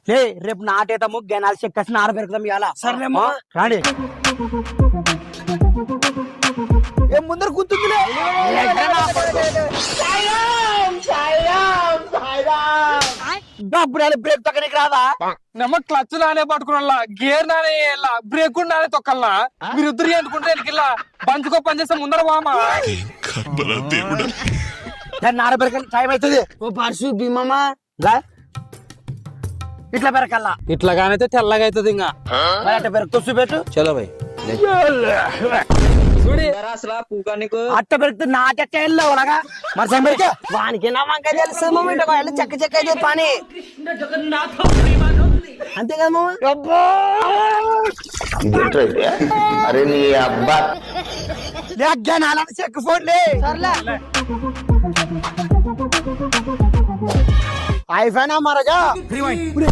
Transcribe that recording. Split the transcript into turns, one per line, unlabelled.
లే రేపు నాటేతాము గెనాలు చెక్కసి నార పెరుకుతాం ఇవాళ
సర్లేమ్మా.
రాండి
ఏం ముందర గుర్తుందిలే.
డబ్బులు బ్రేక్ తగ్గనికి రాదా
నమ్మ క్లచ్ నానే పట్టుకున్నా గేర్ నానే బ్రేక్ కూడా నానే తొక్కల్లా మీరు ఇద్దరు అనుకుంటే వెనకిల్లా బంచుకో పని చేస్తే ముందర వామా
దాన్ని నార పెరకని టైం అవుతుంది
ఓ పర్సు భీమమ్మా
ఇట్లా పెరకల్లా
ఇట్లాగానైతే తెల్లగా అవుతుంది ఇంకా
మరి అట్ట పెరుకుతూ చూపెట్టు
చలో భయ్
అట్ట పెరుగుతూ నాటెట్ట వెళ్ళావు అలాగా మరి సంబరిక
వానికి నా వంకాయ తెలుస్తుంది మామ. ఇట్లా వెళ్ళి చెక్క చెక్క అయితే పని అంతే కదా మామ.
అరే నీ అబ్బా
గెనాలని చెక్ ఫోన్లే
సర్లే
అయిపోయినా మరగా